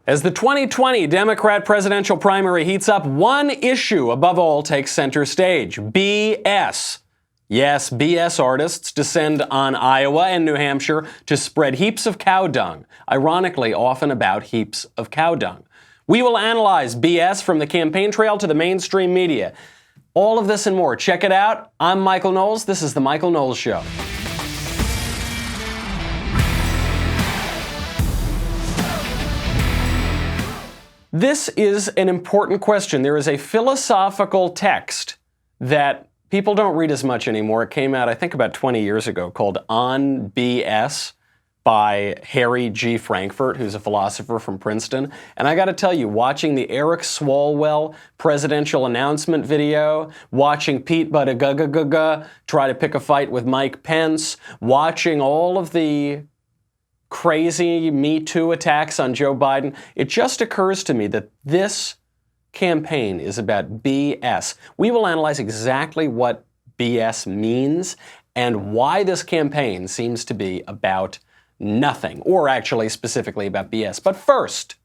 As the 2020 Democrat presidential primary heats up, one issue above all takes center stage: BS. Yes, BS artists descend on Iowa and New Hampshire to spread heaps of cow dung, ironically often about heaps of cow dung. We will analyze BS from the campaign trail to the mainstream media. All of this and more. Check it out. I'm Michael Knowles. This is The Michael Knowles Show. This is an important question. There is a philosophical text that people don't read as much anymore. It came out, I think, about 20 years ago, called On BS by Harry G. Frankfurt, who's a philosopher from Princeton. And I got to tell you, watching the Eric Swalwell presidential announcement video, watching Pete Buttigieg try to pick a fight with Mike Pence, watching all of the crazy Me Too attacks on Joe Biden, it just occurs to me that this campaign is about BS. We will analyze exactly what BS means and why this campaign seems to be about nothing, or actually specifically about BS. But first,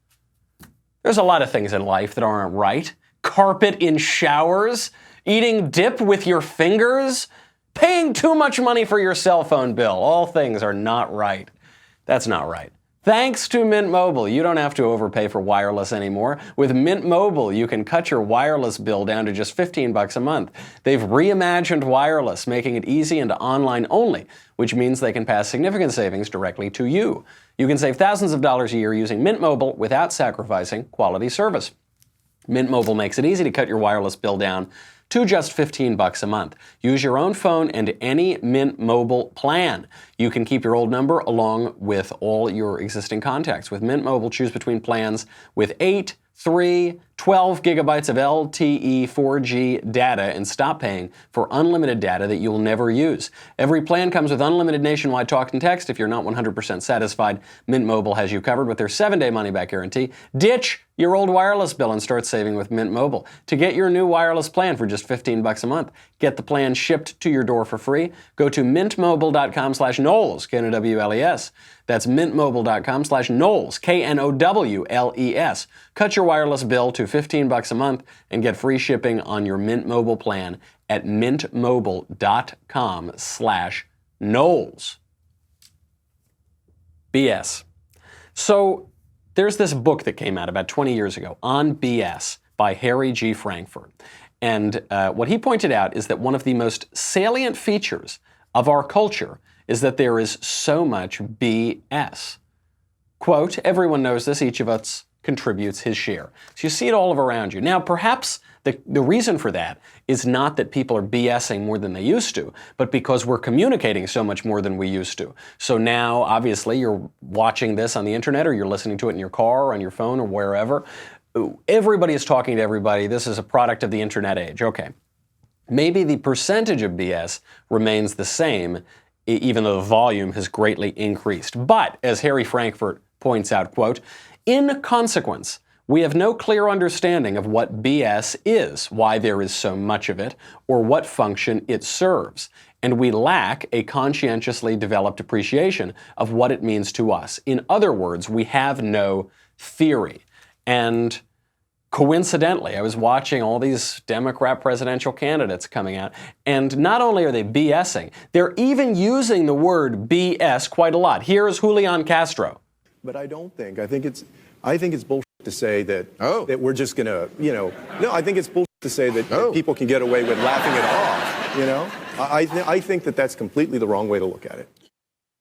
there's a lot of things in life that aren't right. Carpet in showers, eating dip with your fingers, paying too much money for your cell phone bill. All things are not right. That's not right. Thanks to Mint Mobile, you don't have to overpay for wireless anymore. With Mint Mobile, you can cut your wireless bill down to just $15 a month. They've reimagined wireless, making it easy and online only, which means they can pass significant savings directly to you. You can save thousands of dollars a year using Mint Mobile without sacrificing quality service. Mint Mobile makes it easy to cut your wireless bill down to just $15 a month. Use your own phone and any Mint Mobile plan. You can keep your old number along with all your existing contacts. With Mint Mobile, choose between plans with 8, 3, 12 gigabytes of LTE 4G data and stop paying for unlimited data that you'll never use. Every plan comes with unlimited nationwide talk and text. If you're not 100% satisfied, Mint Mobile has you covered with their 7-day money-back guarantee. Ditch your old wireless bill and start saving with Mint Mobile. To get your new wireless plan for just $15 a month, get the plan shipped to your door for free. Go to mintmobile.com/Knowles, Knowles. That's mintmobile.com/Knowles, Knowles. Cut your wireless bill to $15 a month and get free shipping on your Mint Mobile plan at mintmobile.com/Knowles. BS. So there's this book that came out about 20 years ago, On BS, by Harry G. Frankfurt. And what he pointed out is that one of the most salient features of our culture is that there is so much BS. Quote, everyone knows this, each of us contributes his share. So you see it all around you. Now, perhaps the reason for that is not that people are BSing more than they used to, but because we're communicating so much more than we used to. So now, obviously, you're watching this on the internet, or you're listening to it in your car or on your phone or wherever. Everybody is talking to everybody. This is a product of the internet age. Okay. Maybe the percentage of BS remains the same, even though the volume has greatly increased. But, as Harry Frankfurt points out, quote, in consequence, we have no clear understanding of what BS is, why there is so much of it, or what function it serves. And we lack a conscientiously developed appreciation of what it means to us. In other words, we have no theory. And coincidentally, I was watching all these Democrat presidential candidates coming out, and not only are they BSing, they're even using the word BS quite a lot. Here's Julian Castro. But I think it's bullshit to say that that we're just gonna, no, I think it's bullshit to say that people can get away with laughing it off, I think that that's completely the wrong way to look at it.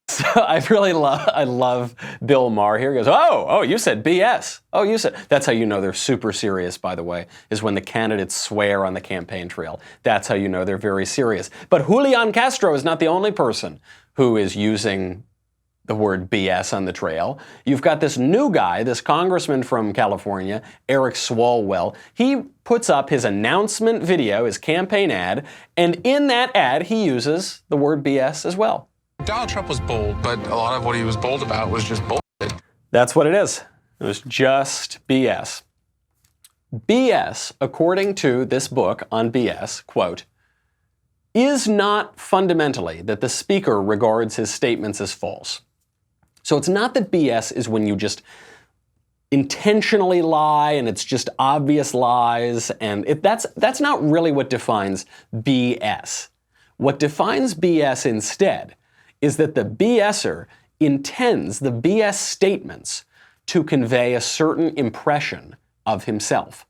So I love Bill Maher here. He goes, oh, you said BS. Oh, you said, that's how you know they're super serious, by the way, is when the candidates swear on the campaign trail. That's how you know they're very serious. But Julian Castro is not the only person who is using the word BS on the trail. You've got this new guy, this congressman from California, Eric Swalwell. He puts up his announcement video, his campaign ad, and in that ad, he uses the word BS as well. Donald Trump was bold, but a lot of what he was bold about was just bullshit. That's what it is. It was just BS. BS, according to this book on BS, quote, is not fundamentally that the speaker regards his statements as false. So it's not that BS is when you just intentionally lie and it's just obvious lies. And that's not really what defines BS. What defines BS instead is that the BSer intends the BS statements to convey a certain impression of himself.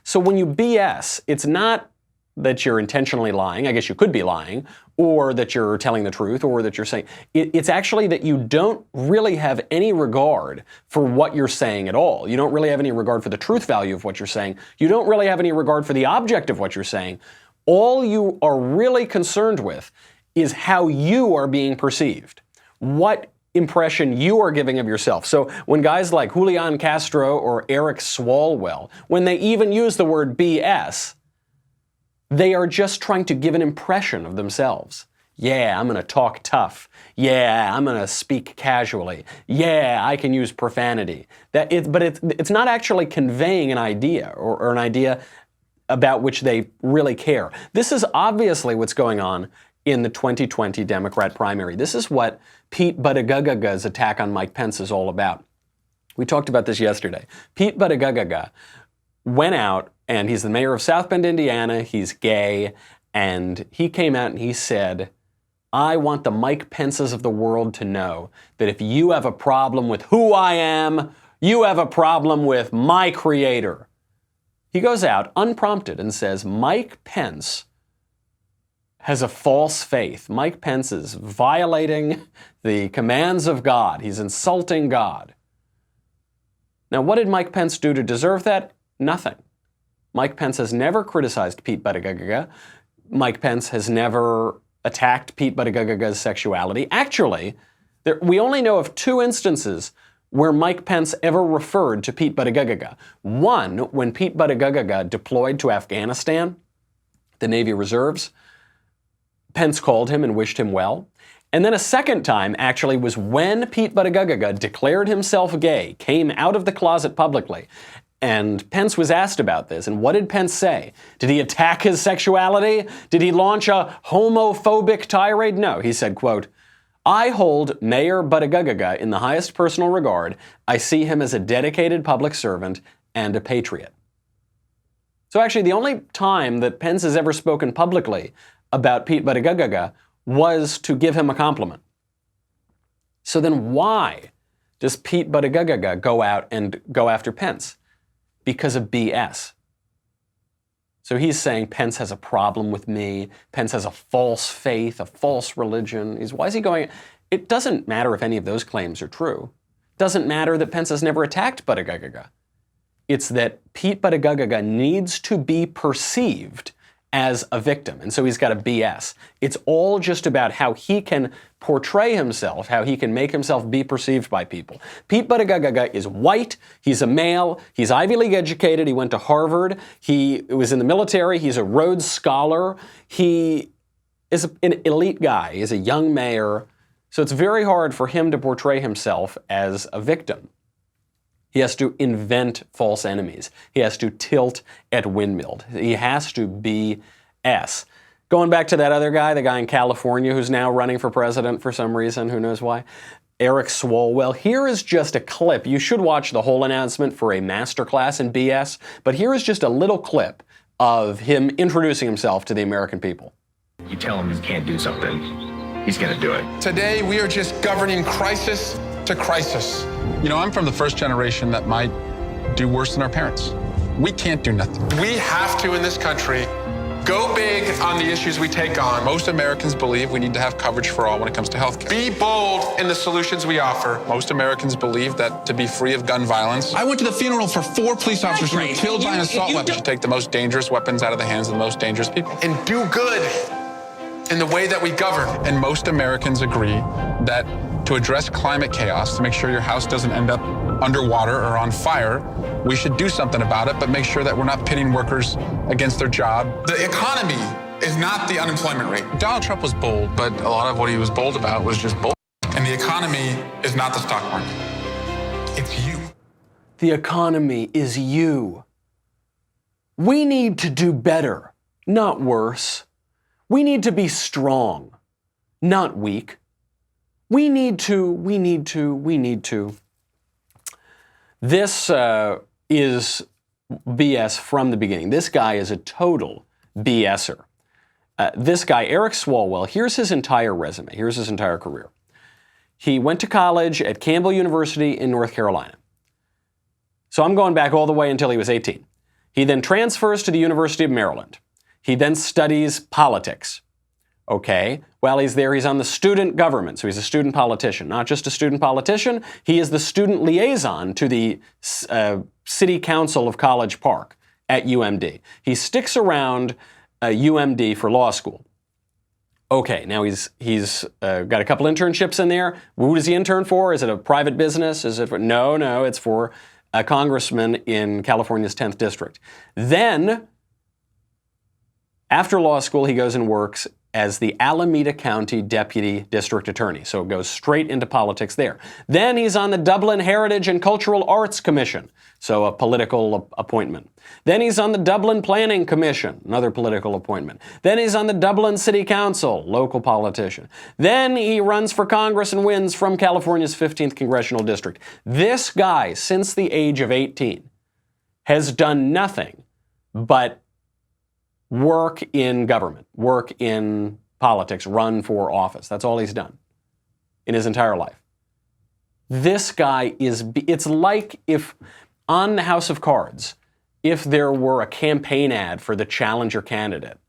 So when you BS, it's not that you're intentionally lying, I guess you could be lying, or that you're telling the truth, or that you're saying, it's actually that you don't really have any regard for what you're saying at all. You don't really have any regard for the truth value of what you're saying. You don't really have any regard for the object of what you're saying. All you are really concerned with is how you are being perceived, what impression you are giving of yourself. So when guys like Julian Castro or Eric Swalwell, when they even use the word BS, they are just trying to give an impression of themselves. Yeah, I'm going to talk tough. Yeah, I'm going to speak casually. Yeah, I can use profanity. But it's not actually conveying an idea or an idea about which they really care. This is obviously what's going on in the 2020 Democrat primary. This is what Pete Buttigieg's attack on Mike Pence is all about. We talked about this yesterday. Pete Buttigieg went out, and he's the mayor of South Bend, Indiana. He's gay, and he came out and he said, I want the Mike Pences of the world to know that if you have a problem with who I am, you have a problem with my creator. He goes out unprompted and says, Mike Pence has a false faith. Mike Pence is violating the commands of God. He's insulting God. Now, what did Mike Pence do to deserve that? Nothing. Mike Pence has never criticized Pete Buttigieg. Mike Pence has never attacked Pete Buttigieg's sexuality. Actually, we only know of 2 instances where Mike Pence ever referred to Pete Buttigieg. One, when Pete Buttigieg deployed to Afghanistan, the Navy Reserves, Pence called him and wished him well. And then a second time, actually, was when Pete Buttigieg declared himself gay, came out of the closet publicly. And Pence was asked about this, and what did Pence say? Did he attack his sexuality? Did he launch a homophobic tirade? No, he said, quote, I hold Mayor Buttigieg in the highest personal regard. I see him as a dedicated public servant and a patriot. So actually, the only time that Pence has ever spoken publicly about Pete Buttigieg was to give him a compliment. So then why does Pete Buttigieg go out and go after Pence? Because of BS. So he's saying Pence has a problem with me. Pence has a false faith, a false religion. Why is he going? It doesn't matter if any of those claims are true. It doesn't matter that Pence has never attacked Buttigieg. It's that Pete Buttigieg needs to be perceived as a victim, and so he's got a BS. It's all just about how he can portray himself, how he can make himself be perceived by people. Pete Buttigieg is white, he's a male, he's Ivy League educated, he went to Harvard, he was in the military, he's a Rhodes Scholar, he is an elite guy, he's a young mayor, so it's very hard for him to portray himself as a victim. He has to invent false enemies. He has to tilt at windmill. He has to BS. Going back to that other guy, the guy in California who's now running for president for some reason, who knows why, Eric Swalwell. Here is just a clip. You should watch the whole announcement for a masterclass in BS, but here is just a little clip of him introducing himself to the American people. You tell him he can't do something, he's going to do it. Today, we are just governing crisis to crisis. You know, I'm from the first generation that might do worse than our parents. We can't do nothing. We have to, in this country, go big on the issues we take on. Most Americans believe we need to have coverage for all when it comes to health care. Be bold in the solutions we offer. Most Americans believe that to be free of gun violence. I went to the funeral for 4 police officers who were killed by an assault weapon. We should take the most dangerous weapons out of the hands of the most dangerous people. And do good in the way that we govern. And most Americans agree that to address climate chaos, to make sure your house doesn't end up underwater or on fire, we should do something about it, but make sure that we're not pitting workers against their job. The economy is not the unemployment rate. Donald Trump was bold, But a lot of what he was bold about was just bull. and the economy is not the stock market. It's you. The economy is you. We need to do better, not worse. We need to be strong, not weak. We need to. This is BS from the beginning. This guy is a total BSer. This guy, Eric Swalwell, here's his entire resume. Here's his entire career. He went to college at Campbell University in North Carolina. So I'm going back all the way until he was 18. He then transfers to the University of Maryland. He then studies politics. Okay, while he's there, he's on the student government, so he's a student politician. Not just a student politician, he is the student liaison to the City Council of College Park at UMD. He sticks around UMD for law school. Okay, now he's got a couple internships in there. Who does he intern for? Is it a private business? Is it for, no, it's for a congressman in California's 10th district. Then, after law school, he goes and works as the Alameda County Deputy District Attorney. So it goes straight into politics there. Then he's on the Dublin Heritage and Cultural Arts Commission, so a political appointment. Then he's on the Dublin Planning Commission, another political appointment. Then he's on the Dublin City Council, local politician. Then he runs for Congress and wins from California's 15th Congressional District. This guy, since the age of 18, has done nothing but work in government, work in politics, run for office. That's all he's done in his entire life. This guy it's like if on the House of Cards, if there were a campaign ad for the challenger candidate,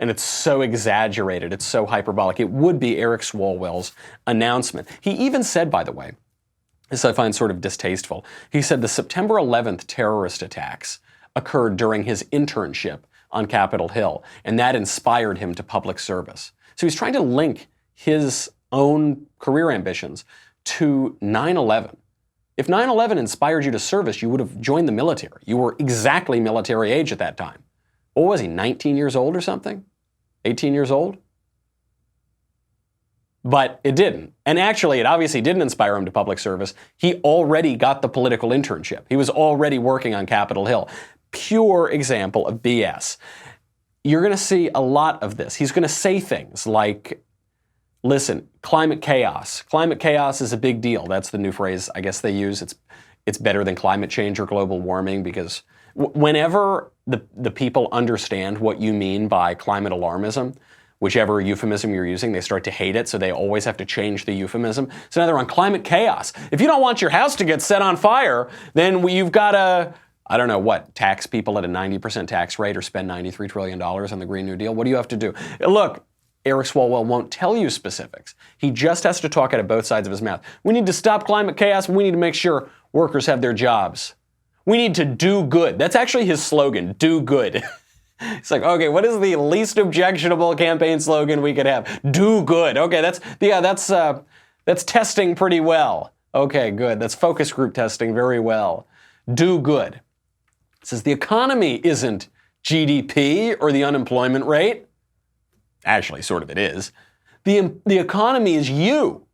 and it's so exaggerated, it's so hyperbolic, it would be Eric Swalwell's announcement. He even said, by the way, this I find sort of distasteful, he said the September 11th terrorist attacks occurred during his internship on Capitol Hill, and that inspired him to public service. So he's trying to link his own career ambitions to 9/11. If 9/11 inspired you to service, you would have joined the military. You were exactly military age at that time. What was he, 19 years old or something? 18 years old? But it didn't. And actually, it obviously didn't inspire him to public service. He already got the political internship. He was already working on Capitol Hill. Pure example of BS. You're going to see a lot of this. He's going to say things like, listen, climate chaos. Climate chaos is a big deal. That's the new phrase I guess they use. It's better than climate change or global warming because whenever the people understand what you mean by climate alarmism, whichever euphemism you're using, they start to hate it, so they always have to change the euphemism. So now they're on climate chaos. If you don't want your house to get set on fire, then you've got to, I don't know what, tax people at a 90% tax rate or spend $93 trillion on the Green New Deal. What do you have to do? Look, Eric Swalwell won't tell you specifics. He just has to talk out of both sides of his mouth. We need to stop climate chaos. We need to make sure workers have their jobs. We need to do good. That's actually his slogan, do good. It's like, okay, what is the least objectionable campaign slogan we could have? Do good. Okay, that's testing pretty well. Okay, good. That's focus group testing very well. Do good. It says the economy isn't GDP or the unemployment rate. Actually, sort of it is. The economy is you.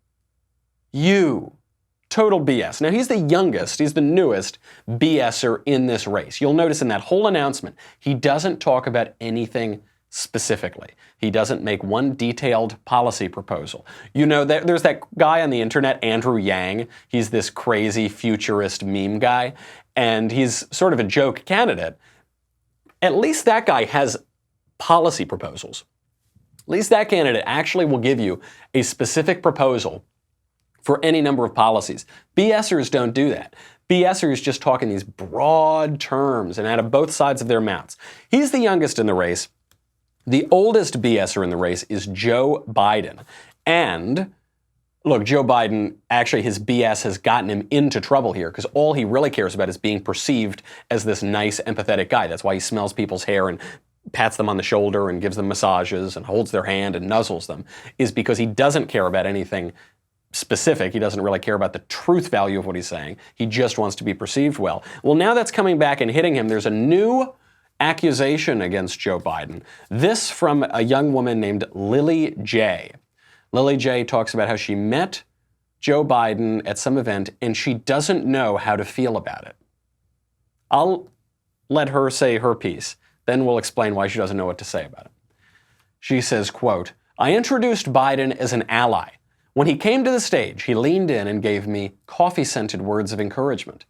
You. Total BS. Now, he's the youngest, he's the newest BSer in this race. You'll notice in that whole announcement, he doesn't talk about anything specifically. He doesn't make one detailed policy proposal. You know, there's that guy on the internet, Andrew Yang. He's this crazy futurist meme guy, and he's sort of a joke candidate. At least that guy has policy proposals. At least that candidate actually will give you a specific proposal for any number of policies. BSers don't do that. BSers just talk in these broad terms and out of both sides of their mouths. He's the youngest in the race. The oldest BSer in the race is Joe Biden. And look, Joe Biden, actually his BS has gotten him into trouble here because all he really cares about is being perceived as this nice, empathetic guy. That's why he smells people's hair and pats them on the shoulder and gives them massages and holds their hand and nuzzles them, is because he doesn't care about anything specific. He doesn't really care about the truth value of what he's saying. He just wants to be perceived well. Well, now that's coming back and hitting him. There's a new accusation against Joe Biden. This from a young woman named Lily J. Lily J talks about how she met Joe Biden at some event and she doesn't know how to feel about it. I'll let her say her piece, then we'll explain why she doesn't know what to say about it. She says, quote, "I introduced Biden as an ally. When he came to the stage, he leaned in and gave me coffee-scented words of encouragement.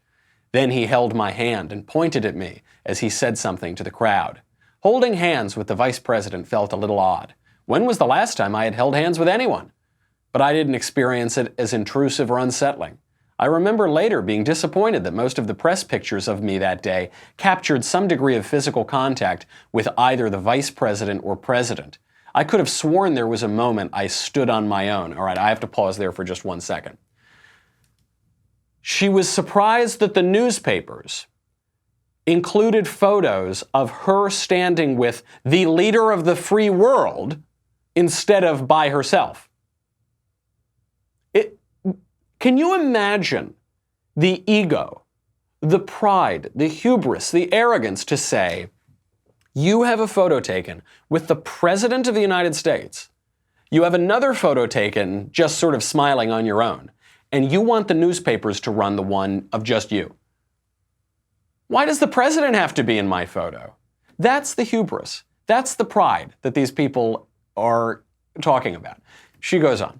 Then he held my hand and pointed at me as he said something to the crowd. Holding hands with the vice president felt a little odd. When was the last time I had held hands with anyone? But I didn't experience it as intrusive or unsettling. I remember later being disappointed that most of the press pictures of me that day captured some degree of physical contact with either the vice president or president. I could have sworn there was a moment I stood on my own. All right, I have to pause there for just 1 second. She was surprised that the newspapers included photos of her standing with the leader of the free world instead of by herself. Can you imagine the ego, the pride, the hubris, the arrogance to say, you have a photo taken with the President of the United States, you have another photo taken just sort of smiling on your own, and you want the newspapers to run the one of just you? Why does the President have to be in my photo? That's the hubris. That's the pride that these people are talking about. She goes on.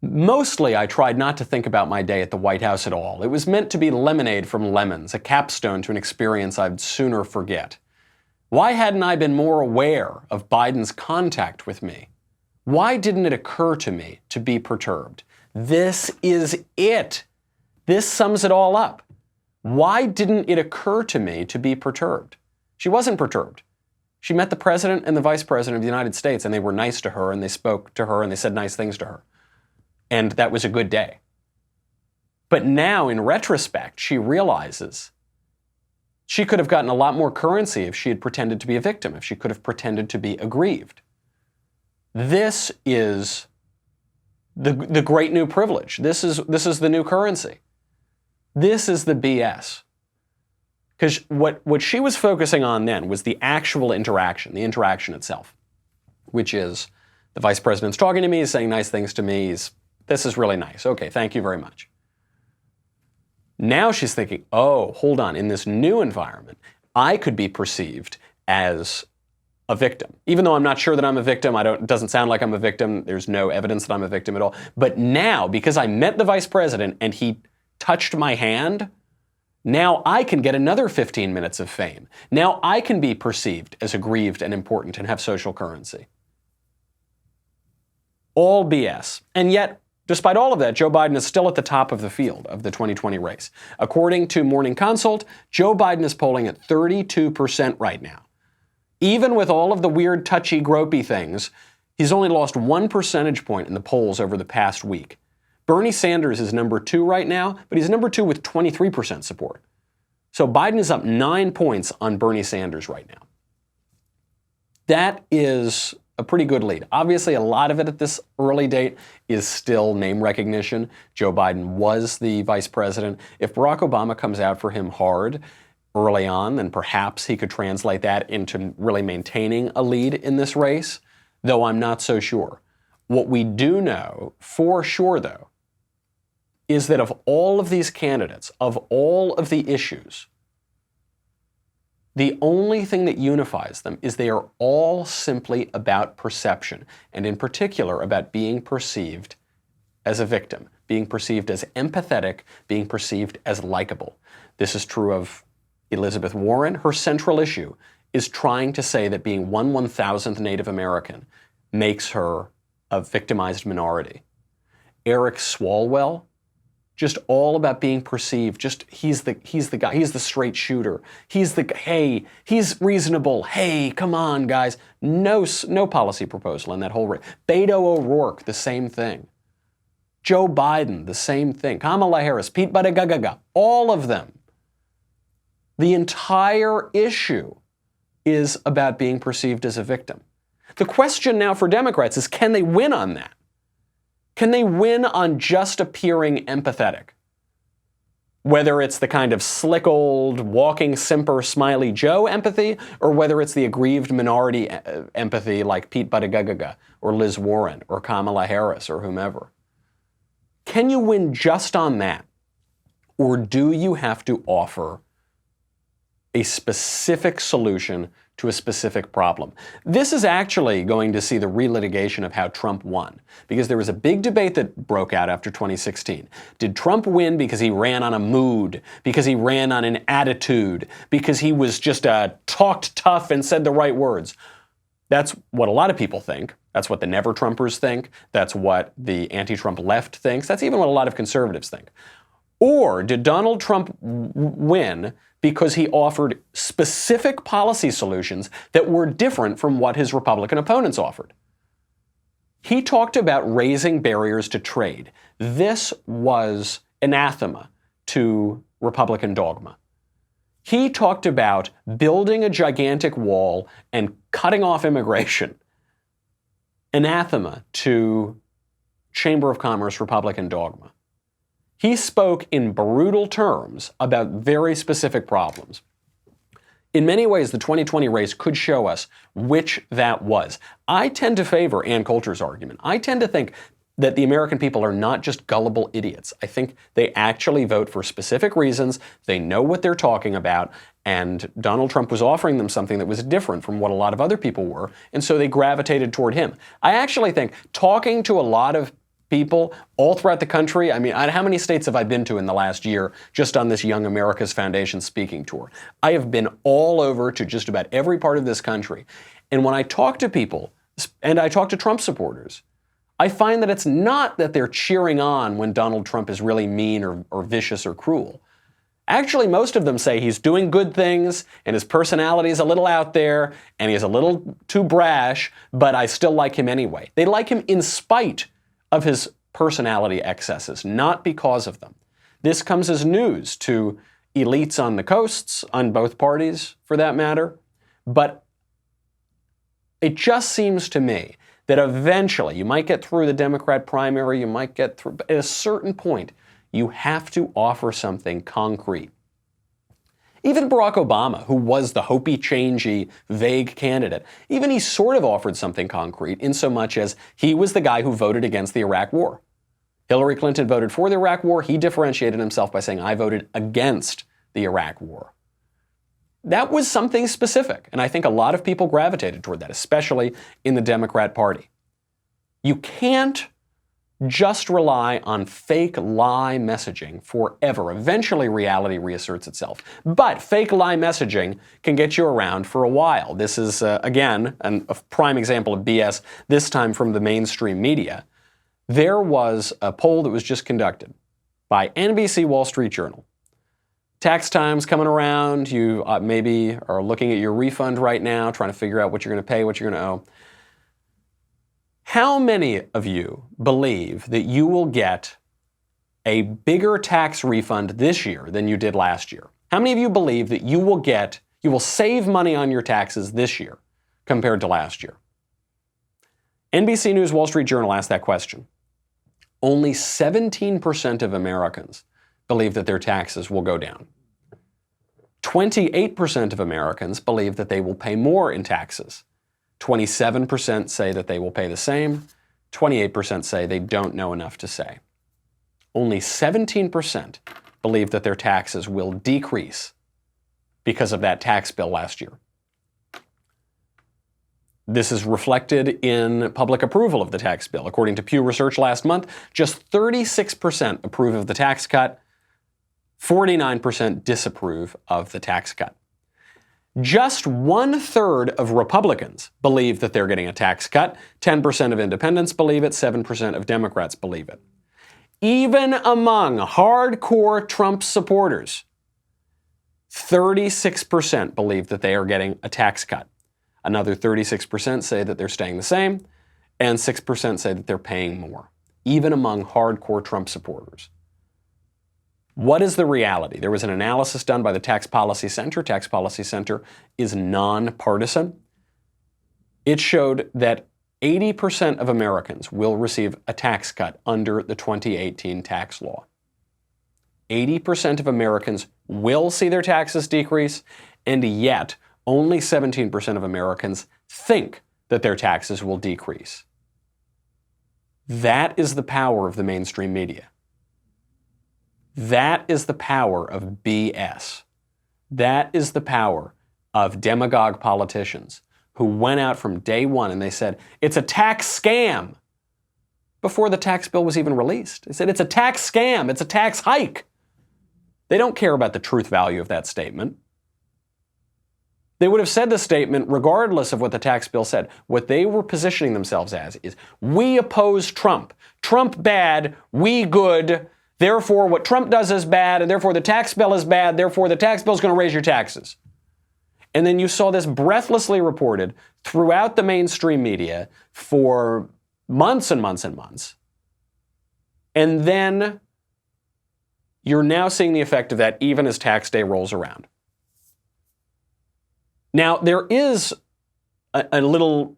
Mostly, I tried not to think about my day at the White House at all. It was meant to be lemonade from lemons, a capstone to an experience I'd sooner forget. Why hadn't I been more aware of Biden's contact with me? Why didn't it occur to me to be perturbed? This is it. This sums it all up. Why didn't it occur to me to be perturbed? She wasn't perturbed. She met the president and the vice president of the United States, and they were nice to her, and they spoke to her, and they said nice things to her. And that was a good day. But now, in retrospect, she realizes she could have gotten a lot more currency if she had pretended to be a victim, if she could have pretended to be aggrieved. This is the great new privilege. This is the new currency. This is the BS. Because what she was focusing on then was the actual interaction, the interaction itself, which is the vice president's talking to me, he's saying nice things to me, this is really nice. Okay, thank you very much. Now she's thinking, oh, hold on, in this new environment, I could be perceived as a victim. Even though I'm not sure that I'm a victim, it doesn't sound like I'm a victim, there's no evidence that I'm a victim at all. But now, because I met the vice president and he touched my hand, now I can get another 15 minutes of fame. Now I can be perceived as aggrieved and important and have social currency. All BS. And yet, despite all of that, Joe Biden is still at the top of the field of the 2020 race. According to Morning Consult, Joe Biden is polling at 32% right now. Even with all of the weird, touchy, gropey things, he's only lost 1 percentage point in the polls over the past week. Bernie Sanders is number 2 right now, but he's number 2 with 23% support. So Biden is up 9 points on Bernie Sanders right now. That is a pretty good lead. Obviously, a lot of it at this early date is still name recognition. Joe Biden was the vice president. If Barack Obama comes out for him hard early on, then perhaps he could translate that into really maintaining a lead in this race, though I'm not so sure. What we do know for sure, though, is that of all of these candidates, of all of the issues, the only thing that unifies them is they are all simply about perception, and in particular about being perceived as a victim, being perceived as empathetic, being perceived as likable. This is true of Elizabeth Warren. Her central issue is trying to say that being 1/1000th Native American makes her a victimized minority. Eric Swalwell, just all about being perceived. Just he's the guy. He's the straight shooter. Hey, he's reasonable. Hey, come on, guys. No policy proposal in that whole race. Beto O'Rourke, the same thing. Joe Biden, the same thing. Kamala Harris, Pete Buttigieg, all of them. The entire issue is about being perceived as a victim. The question now for Democrats is, can they win on that? Can they win on just appearing empathetic? Whether it's the kind of slick old walking simper smiley Joe empathy, or whether it's the aggrieved minority empathy like Pete Buttigieg or Liz Warren or Kamala Harris or whomever. Can you win just on that? Or do you have to offer a specific solution to a specific problem. This is actually going to see the relitigation of how Trump won, because there was a big debate that broke out after 2016. Did Trump win because he ran on a mood, because he ran on an attitude, because he was just talked tough and said the right words? That's what a lot of people think. That's what the never-Trumpers think. That's what the anti-Trump left thinks. That's even what a lot of conservatives think. Or did Donald Trump win because he offered specific policy solutions that were different from what his Republican opponents offered? He talked about raising barriers to trade. This was anathema to Republican dogma. He talked about building a gigantic wall and cutting off immigration. Anathema to Chamber of Commerce Republican dogma. He spoke in brutal terms about very specific problems. In many ways, the 2020 race could show us which that was. I tend to favor Ann Coulter's argument. I tend to think that the American people are not just gullible idiots. I think they actually vote for specific reasons, they know what they're talking about, and Donald Trump was offering them something that was different from what a lot of other people were, and so they gravitated toward him. I actually think talking to a lot of people all throughout the country, I mean, how many states have I been to in the last year just on this Young America's Foundation speaking tour? I have been all over to just about every part of this country. And when I talk to people, and I talk to Trump supporters, I find that it's not that they're cheering on when Donald Trump is really mean or vicious or cruel. Actually, most of them say he's doing good things and his personality is a little out there and he's a little too brash, but I still like him anyway. They like him in spite of his personality excesses, not because of them. This comes as news to elites on the coasts, on both parties for that matter, but it just seems to me that eventually you might get through the Democrat primary, you might get through, but at a certain point, you have to offer something concrete. Even Barack Obama, who was the hopey-changey, vague candidate, even he sort of offered something concrete in so much as he was the guy who voted against the Iraq War. Hillary Clinton voted for the Iraq War. He differentiated himself by saying, I voted against the Iraq War. That was something specific, and I think a lot of people gravitated toward that, especially in the Democrat Party. You can't just rely on fake lie messaging forever. Eventually, reality reasserts itself. But fake lie messaging can get you around for a while. This is, again, a prime example of BS, this time from the mainstream media. There was a poll that was just conducted by NBC Wall Street Journal. Tax time's coming around. You maybe are looking at your refund right now, trying to figure out what you're going to pay, what you're going to owe. How many of you believe that you will get a bigger tax refund this year than you did last year? How many of you believe that you will save money on your taxes this year compared to last year? NBC News Wall Street Journal asked that question. Only 17% of Americans believe that their taxes will go down. 28% of Americans believe that they will pay more in taxes. 27% say that they will pay the same. 28% say they don't know enough to say. Only 17% believe that their taxes will decrease because of that tax bill last year. This is reflected in public approval of the tax bill. According to Pew Research last month, just 36% approve of the tax cut, 49% disapprove of the tax cut. Just 1/3 of Republicans believe that they're getting a tax cut. 10% of independents believe it. 7% of Democrats believe it. Even among hardcore Trump supporters, 36% believe that they are getting a tax cut. Another 36% say that they're staying the same, and 6% say that they're paying more, even among hardcore Trump supporters. What is the reality? There was an analysis done by the Tax Policy Center. Tax Policy Center is nonpartisan. It showed that 80% of Americans will receive a tax cut under the 2018 tax law. 80% of Americans will see their taxes decrease, and yet only 17% of Americans think that their taxes will decrease. That is the power of the mainstream media. That is the power of BS. That is the power of demagogue politicians who went out from day one and they said, it's a tax scam. Before the tax bill was even released. They said, it's a tax scam, it's a tax hike. They don't care about the truth value of that statement. They would have said the statement regardless of what the tax bill said. What they were positioning themselves as is, we oppose Trump. Trump bad, we good. Therefore, what Trump does is bad, and therefore the tax bill is bad. Therefore, the tax bill is going to raise your taxes. And then you saw this breathlessly reported throughout the mainstream media for months and months and months. And then you're now seeing the effect of that even as tax day rolls around. Now, there is a little...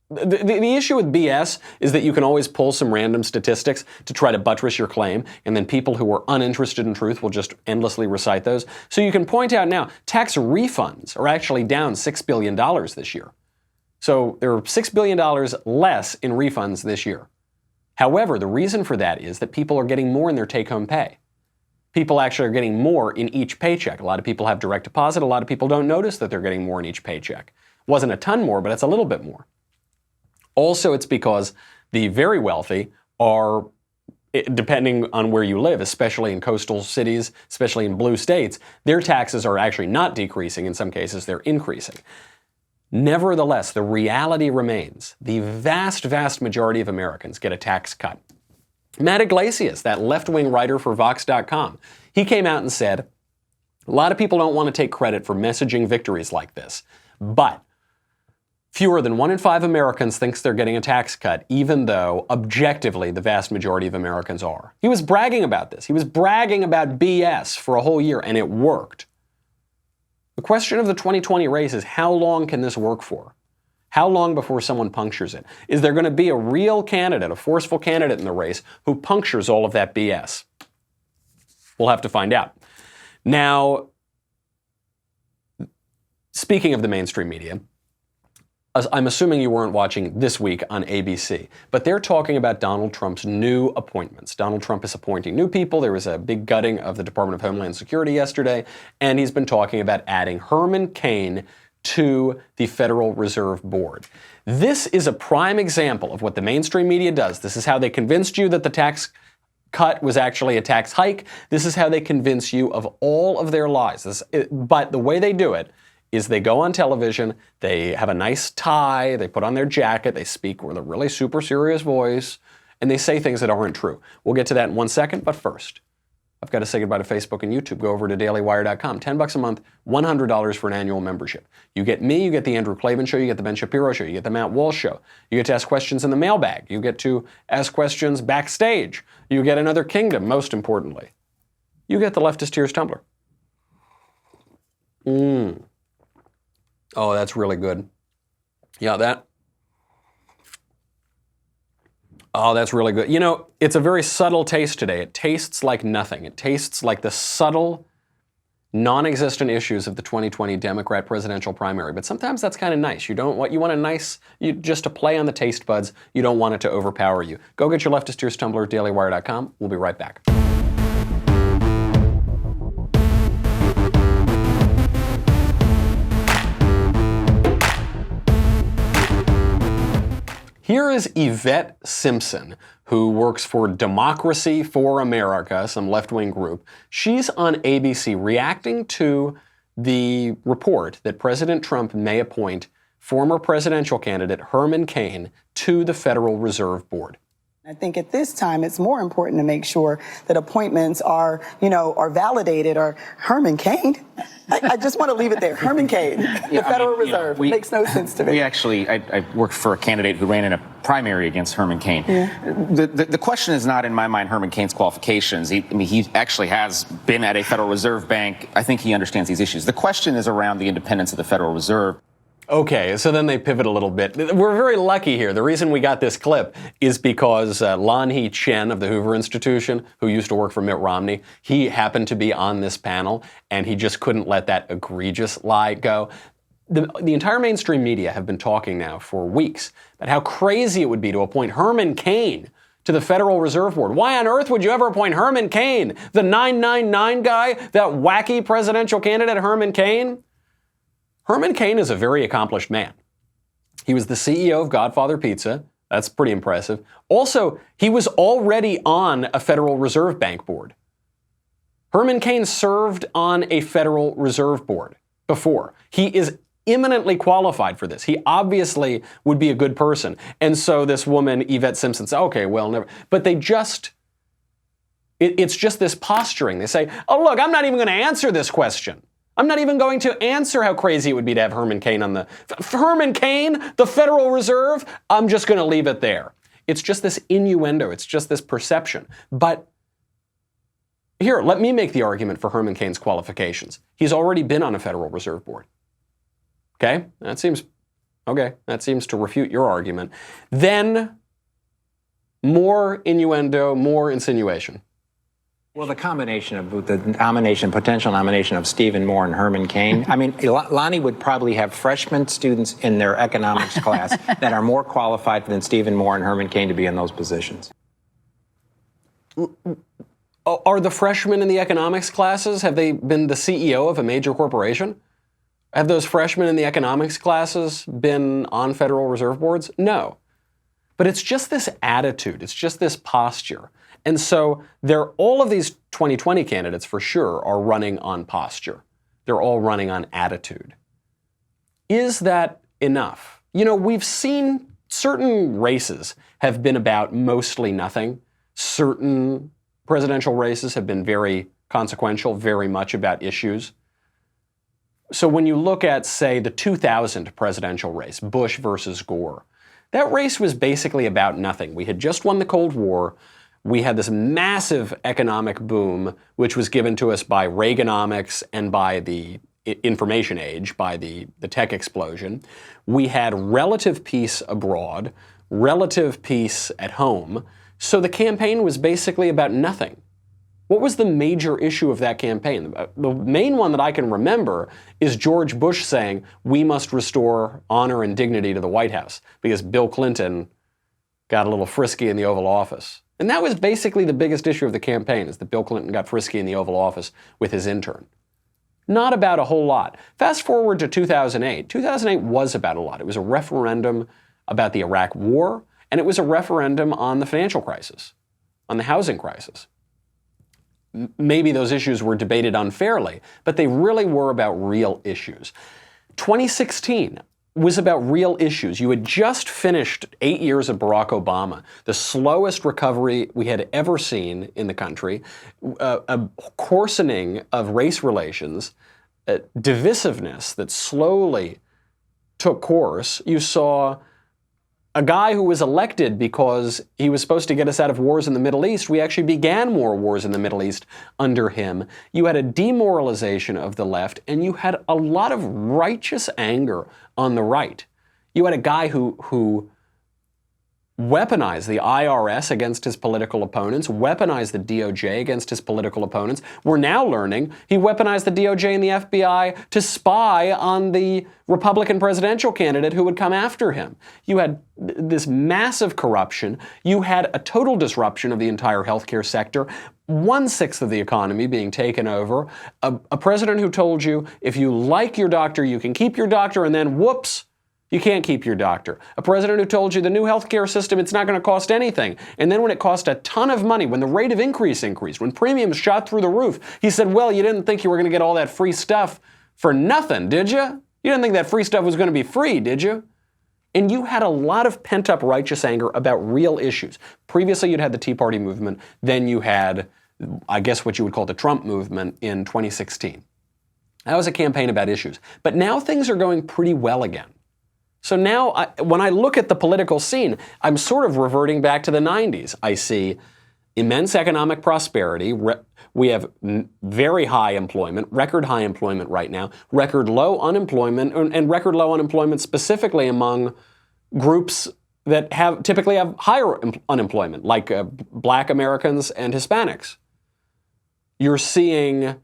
The issue with BS is that you can always pull some random statistics to try to buttress your claim, and then people who are uninterested in truth will just endlessly recite those. So you can point out now, tax refunds are actually down $6 billion this year. So there are $6 billion less in refunds this year. However, the reason for that is that people are getting more in their take-home pay. People actually are getting more in each paycheck. A lot of people have direct deposit. A lot of people don't notice that they're getting more in each paycheck. Wasn't a ton more, but it's a little bit more. Also, it's because the very wealthy are, depending on where you live, especially in coastal cities, especially in blue states, their taxes are actually not decreasing. In some cases, they're increasing. Nevertheless, the reality remains. The vast, vast majority of Americans get a tax cut. Matt Iglesias, that left-wing writer for Vox.com, he came out and said, a lot of people don't want to take credit for messaging victories like this, but fewer than 1 in 5 Americans thinks they're getting a tax cut, even though, objectively, the vast majority of Americans are. He was bragging about this. He was bragging about BS for a whole year, and it worked. The question of the 2020 race is, how long can this work for? How long before someone punctures it? Is there going to be a real candidate, a forceful candidate in the race who punctures all of that BS? We'll have to find out. Now, speaking of the mainstream media, I'm assuming you weren't watching This Week on ABC, but they're talking about Donald Trump's new appointments. Donald Trump is appointing new people. There was a big gutting of the Department of Homeland Security yesterday, and he's been talking about adding Herman Cain to the Federal Reserve Board. This is a prime example of what the mainstream media does. This is how they convinced you that the tax cut was actually a tax hike. This is how they convince you of all of their lies. But the way they do it is they go on television, they have a nice tie, they put on their jacket, they speak with a really super serious voice, and they say things that aren't true. We'll get to that in 1 second, but first, I've got to say goodbye to Facebook and YouTube. Go over to dailywire.com. $10 a month, $100 for an annual membership. You get me, you get the Andrew Klavan Show, you get the Ben Shapiro Show, you get the Matt Walsh Show. You get to ask questions in the mailbag. You get to ask questions backstage. You get another kingdom, most importantly. You get the Leftist Tears tumbler. Oh, that's really good. Yeah, oh, that's really good. You know, it's a very subtle taste today. It tastes like nothing. It tastes like the subtle, non-existent issues of the 2020 Democrat presidential primary. But sometimes that's kind of nice. You want just to play on the taste buds. You don't want it to overpower you. Go get your Leftist Tears tumbler at dailywire.com. We'll be right back. Here is Yvette Simpson, who works for Democracy for America, some left-wing group. She's on ABC reacting to the report that President Trump may appoint former presidential candidate Herman Cain to the Federal Reserve Board. I think at this time, it's more important to make sure that appointments are validated. Or Herman Cain, I just want to leave it there. Herman Cain, the Federal Reserve. Makes no sense to me. I worked for a candidate who ran in a primary against Herman Cain. Yeah. The question is not, in my mind, Herman Cain's qualifications. He actually has been at a Federal Reserve Bank. I think he understands these issues. The question is around the independence of the Federal Reserve. Okay, so then they pivot a little bit. We're very lucky here. The reason we got this clip is because Lanhee Chen of the Hoover Institution, who used to work for Mitt Romney, he happened to be on this panel, and he just couldn't let that egregious lie go. The entire mainstream media have been talking now for weeks about how crazy it would be to appoint Herman Cain to the Federal Reserve Board. Why on earth would you ever appoint Herman Cain, the 999 guy, that wacky presidential candidate Herman Cain? Herman Cain is a very accomplished man. He was the CEO of Godfather Pizza. That's pretty impressive. Also, he was already on a Federal Reserve Bank board. Herman Cain served on a Federal Reserve Board before. He is eminently qualified for this. He obviously would be a good person. And so this woman, Yvette Simpson, said, okay, well, never. But they just, it's just this posturing. They say, oh, look, I'm not even going to answer this question. I'm not even going to answer how crazy it would be to have Herman Cain on the, Herman Cain, the Federal Reserve, I'm just going to leave it there. It's just this innuendo. It's just this perception. But here, let me make the argument for Herman Cain's qualifications. He's already been on a Federal Reserve Board. Okay, that seems to refute your argument. Then more innuendo, more insinuation. Well, the combination of the potential nomination of Stephen Moore and Herman Cain, I mean, Lonnie would probably have freshman students in their economics class that are more qualified than Stephen Moore and Herman Cain to be in those positions. Are the freshmen in the economics classes, have they been the CEO of a major corporation? Have those freshmen in the economics classes been on Federal Reserve Boards? No. But it's just this attitude. It's just this posture. And so all of these 2020 candidates for sure are running on posture. They're all running on attitude. Is that enough? You know, we've seen certain races have been about mostly nothing. Certain presidential races have been very consequential, very much about issues. So when you look at, say, the 2000 presidential race, Bush versus Gore, that race was basically about nothing. We had just won the Cold War. We had this massive economic boom, which was given to us by Reaganomics and by the information age, by the tech explosion. We had relative peace abroad, relative peace at home. So the campaign was basically about nothing. What was the major issue of that campaign? The main one that I can remember is George Bush saying, we must restore honor and dignity to the White House because Bill Clinton got a little frisky in the Oval Office. And that was basically the biggest issue of the campaign, is that Bill Clinton got frisky in the Oval Office with his intern. Not about a whole lot. Fast forward to 2008. 2008 was about a lot. It was a referendum about the Iraq War, and it was a referendum on the financial crisis, on the housing crisis. Maybe those issues were debated unfairly, but they really were about real issues. 2016 was about real issues. You had just finished 8 years of Barack Obama, the slowest recovery we had ever seen in the country, a coarsening of race relations, divisiveness that slowly took course. You saw a guy who was elected because he was supposed to get us out of wars in the Middle East. We actually began more wars in the Middle East under him. You had a demoralization of the left, and you had a lot of righteous anger on the right. You had a guy who weaponized the IRS against his political opponents, weaponized the DOJ against his political opponents. We're now learning he weaponized the DOJ and the FBI to spy on the Republican presidential candidate who would come after him. You had this massive corruption. You had a total disruption of the entire healthcare sector, 1/6 of the economy being taken over, a president who told you if you like your doctor, you can keep your doctor, and then whoops, you can't keep your doctor. A president who told you the new healthcare system, it's not going to cost anything. And then when it cost a ton of money, when the rate of increase increased, when premiums shot through the roof, he said, well, you didn't think you were going to get all that free stuff for nothing, did you? You didn't think that free stuff was going to be free, did you? And you had a lot of pent-up righteous anger about real issues. Previously, you'd had the Tea Party movement. Then you had, I guess, what you would call the Trump movement in 2016. That was a campaign about issues. But now things are going pretty well again. So now, when I look at the political scene, I'm sort of reverting back to the 90s. I see immense economic prosperity. We have very high employment, record high employment right now, record low unemployment, and record low unemployment specifically among groups that typically have higher unemployment, like Black Americans and Hispanics. You're seeing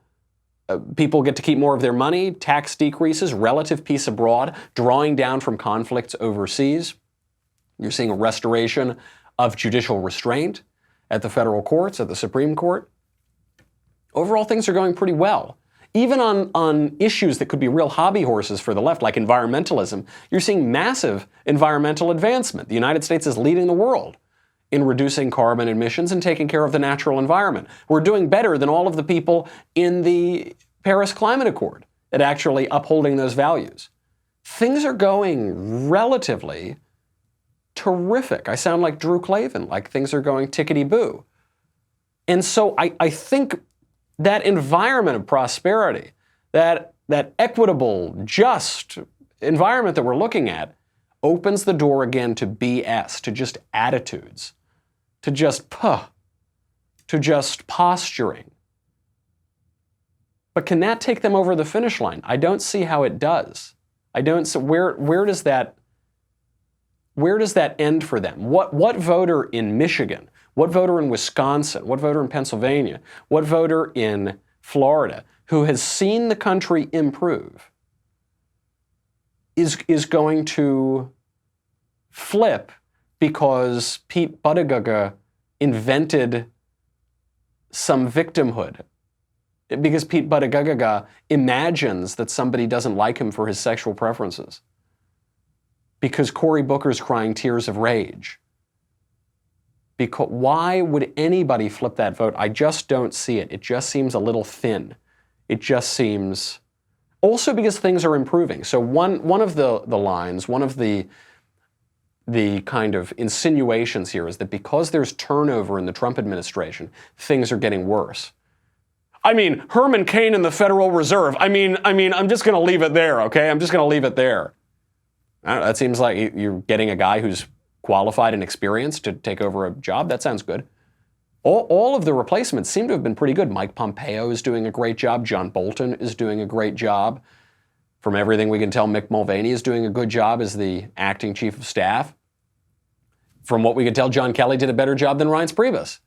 people get to keep more of their money, tax decreases, relative peace abroad, drawing down from conflicts overseas. You're seeing a restoration of judicial restraint at the federal courts, at the Supreme Court. Overall, things are going pretty well. Even on issues that could be real hobby horses for the left, like environmentalism, you're seeing massive environmental advancement. The United States is leading the world in reducing carbon emissions and taking care of the natural environment. We're doing better than all of the people in the Paris Climate Accord at actually upholding those values. Things are going relatively terrific. I sound like Drew Clavin, like things are going tickety-boo. And so I think that environment of prosperity, that equitable, just environment that we're looking at, opens the door again to BS, to just attitudes, to just posturing. But can that take them over the finish line? I don't see how it does. I don't see where does that end for them? What voter in Michigan, what voter in Wisconsin, what voter in Pennsylvania, what voter in Florida who has seen the country improve is going to flip because Pete Buttigieg invented some victimhood? Because Pete Buttigieg imagines that somebody doesn't like him for his sexual preferences. Because Cory Booker's crying tears of rage. Because why would anybody flip that vote? I just don't see it. It just seems a little thin. It just seems... Also because things are improving. So one of the lines, one of the kind of insinuations here is that because there's turnover in the Trump administration, things are getting worse. I mean, Herman Cain and the Federal Reserve. I mean, I'm just going to leave it there, okay? I'm just going to leave it there. I don't know, that seems like you're getting a guy who's qualified and experienced to take over a job. That sounds good. All of the replacements seem to have been pretty good. Mike Pompeo is doing a great job. John Bolton is doing a great job. From everything we can tell, Mick Mulvaney is doing a good job as the acting chief of staff. From what we can tell, John Kelly did a better job than Reince Priebus.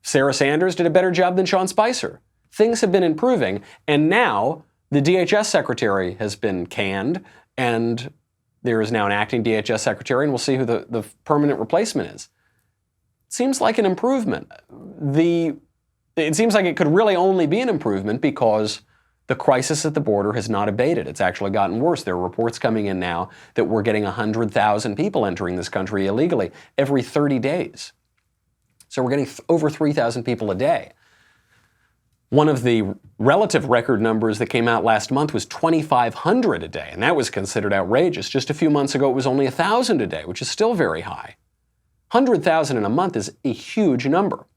Sarah Sanders did a better job than Sean Spicer. Things have been improving, and now the DHS secretary has been canned, and there is now an acting DHS secretary, and we'll see who the permanent replacement is. Seems like an improvement. It seems like it could really only be an improvement because the crisis at the border has not abated. It's actually gotten worse. There are reports coming in now that we're getting 100,000 people entering this country illegally every 30 days. So we're getting over 3,000 people a day. One of the relative record numbers that came out last month was 2,500 a day, and that was considered outrageous. Just a few months ago, it was only 1,000 a day, which is still very high. 100,000 in a month is a huge number.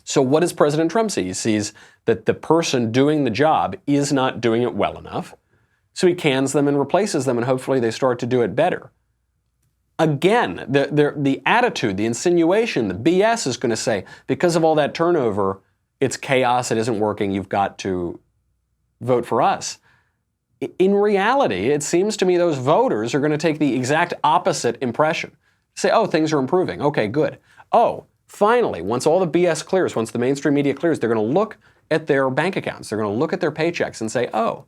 So what does President Trump see? He sees that the person doing the job is not doing it well enough, so he cans them and replaces them, and hopefully they start to do it better. Again, the attitude, the insinuation, the BS is going to say, because of all that turnover, it's chaos, it isn't working, you've got to vote for us. In reality, it seems to me those voters are going to take the exact opposite impression. Say, oh, things are improving. Okay, good. Oh, finally, once all the BS clears, once the mainstream media clears, they're going to look at their bank accounts. They're going to look at their paychecks and say, oh,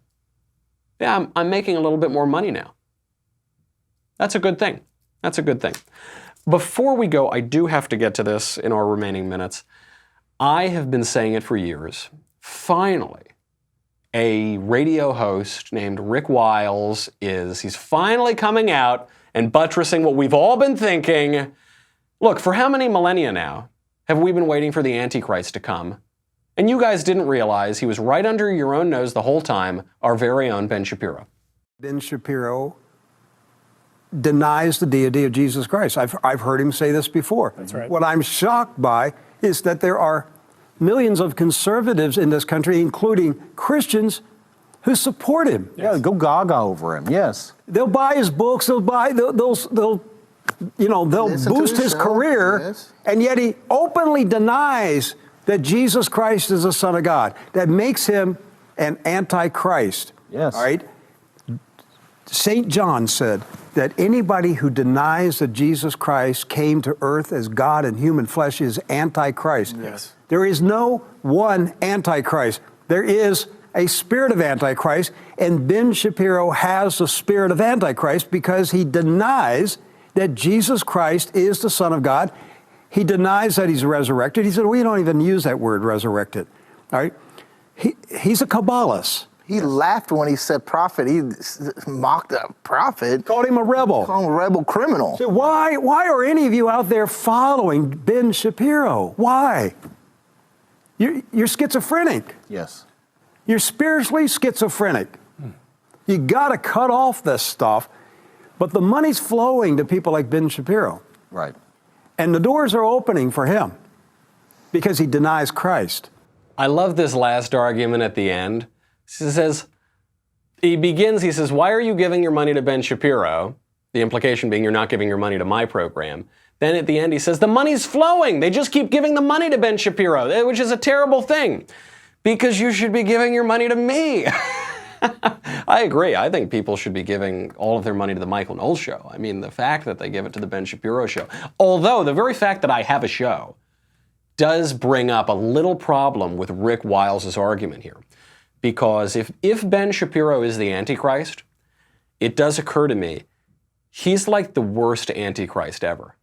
yeah, I'm making a little bit more money now. That's a good thing. That's a good thing. Before we go, I do have to get to this in our remaining minutes. I have been saying it for years. Finally, a radio host named Rick Wiles he's finally coming out and buttressing what we've all been thinking. Look, for how many millennia now have we been waiting for the Antichrist to come? And you guys didn't realize he was right under your own nose the whole time, our very own Ben Shapiro. Ben Shapiro denies the deity of Jesus Christ. I've heard him say this before. That's right. What I'm shocked by is that there are millions of conservatives in this country, including Christians, who support him. Yes. Yeah, go gaga over him. Yes. They'll buy his books. They'll boost his career, yes. And yet he openly denies that Jesus Christ is the Son of God. That makes him an antichrist. Yes. All right. St. John said that anybody who denies that Jesus Christ came to earth as God in human flesh is antichrist. Yes. There is no one antichrist. There is a spirit of antichrist, and Ben Shapiro has the spirit of antichrist because he denies that Jesus Christ is the Son of God. He denies that he's resurrected. He said, we don't even use that word resurrected. All right? He's a Kabbalist. He laughed when he said prophet. He mocked a prophet. Called him a rebel. Called him a rebel criminal. So why are any of you out there following Ben Shapiro? Why? You're schizophrenic. Yes. You're spiritually schizophrenic. You got to cut off this stuff. But the money's flowing to people like Ben Shapiro. Right. And the doors are opening for him because he denies Christ. I love this last argument at the end. He says, why are you giving your money to Ben Shapiro? The implication being you're not giving your money to my program. Then at the end he says, the money's flowing. They just keep giving the money to Ben Shapiro, which is a terrible thing because you should be giving your money to me. I agree. I think people should be giving all of their money to the Michael Knowles Show. I mean, the fact that they give it to the Ben Shapiro Show. Although the very fact that I have a show does bring up a little problem with Rick Wiles' argument here. Because if Ben Shapiro is the Antichrist, it does occur to me, he's like the worst Antichrist ever.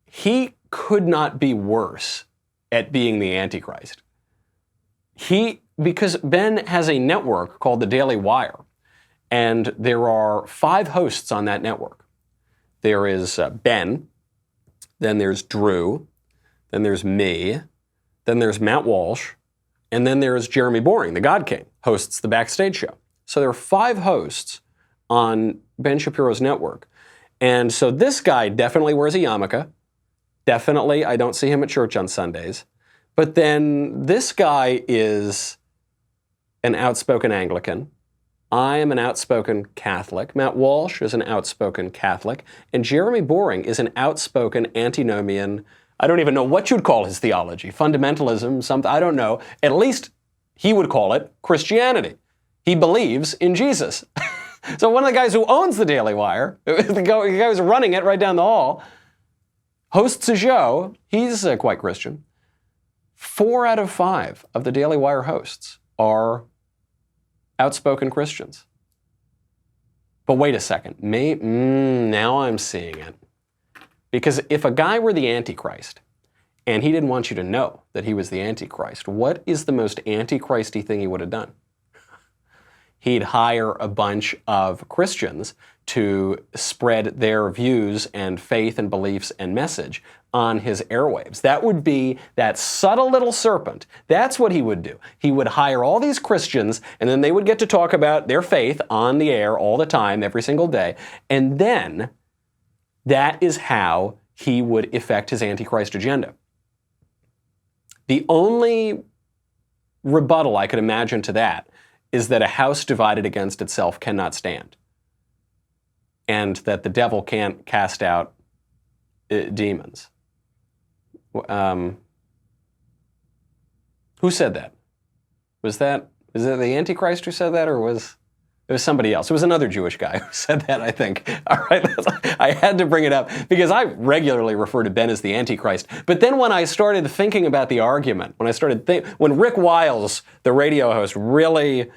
He could not be worse at being the Antichrist. Because Ben has a network called the Daily Wire, and there are 5 hosts on that network. There is Ben, then there's Drew, then there's me, then there's Matt Walsh, and then there's Jeremy Boring, the God King, hosts the Backstage Show. So there are 5 hosts on Ben Shapiro's network. And so this guy definitely wears a yarmulke. Definitely, I don't see him at church on Sundays. But then this guy is an outspoken Anglican. I am an outspoken Catholic. Matt Walsh is an outspoken Catholic. And Jeremy Boring is an outspoken antinomian. I don't even know what you'd call his theology. Fundamentalism, something, I don't know. At least he would call it Christianity. He believes in Jesus. So one of the guys who owns the Daily Wire, the guy who's running it right down the hall, hosts a show. He's quite Christian. 4 out of 5 of the Daily Wire hosts are outspoken Christians. But wait a second. Now I'm seeing it. Because if a guy were the Antichrist, and he didn't want you to know that he was the Antichrist, what is the most Antichristy thing he would have done? He'd hire a bunch of Christians to spread their views and faith and beliefs and message on his airwaves. That would be that subtle little serpent. That's what he would do. He would hire all these Christians, and then they would get to talk about their faith on the air all the time, every single day. And then that is how he would effect his Antichrist agenda. The only rebuttal I could imagine to that is that a house divided against itself cannot stand, and that the devil can't cast out demons. Who said that? Was it the Antichrist who said that, or was it was somebody else? It was another Jewish guy who said that, I think. All right, I had to bring it up because I regularly refer to Ben as the Antichrist. But then when I started thinking about the argument, when Rick Wiles, the radio host, really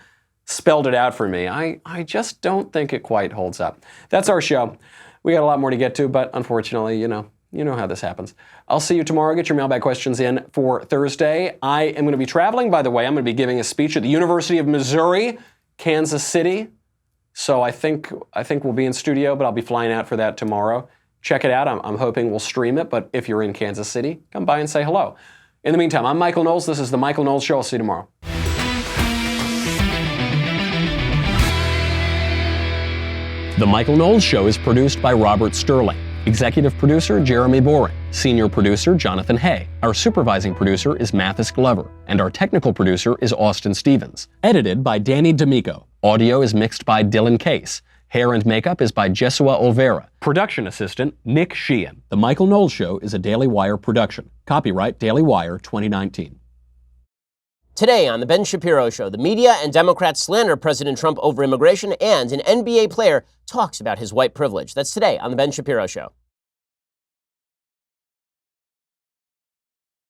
spelled it out for me, I just don't think it quite holds up. That's our show. We got a lot more to get to, but unfortunately, you know how this happens. I'll see you tomorrow. Get your mailbag questions in for Thursday. I am going to be traveling, by the way. I'm going to be giving a speech at the University of Missouri, Kansas City. So I think we'll be in studio, but I'll be flying out for that tomorrow. Check it out. I'm hoping we'll stream it, but if you're in Kansas City, come by and say hello. In the meantime, I'm Michael Knowles. This is The Michael Knowles Show. I'll see you tomorrow. The Michael Knowles Show is produced by Robert Sterling. Executive producer, Jeremy Boring. Senior producer, Jonathan Hay. Our supervising producer is Mathis Glover. And our technical producer is Austin Stevens. Edited by Danny D'Amico. Audio is mixed by Dylan Case. Hair and makeup is by Jesua Olvera. Production assistant, Nick Sheehan. The Michael Knowles Show is a Daily Wire production. Copyright Daily Wire 2019. Today on The Ben Shapiro Show, the media and Democrats slander President Trump over immigration, and an NBA player talks about his white privilege. That's today on The Ben Shapiro Show.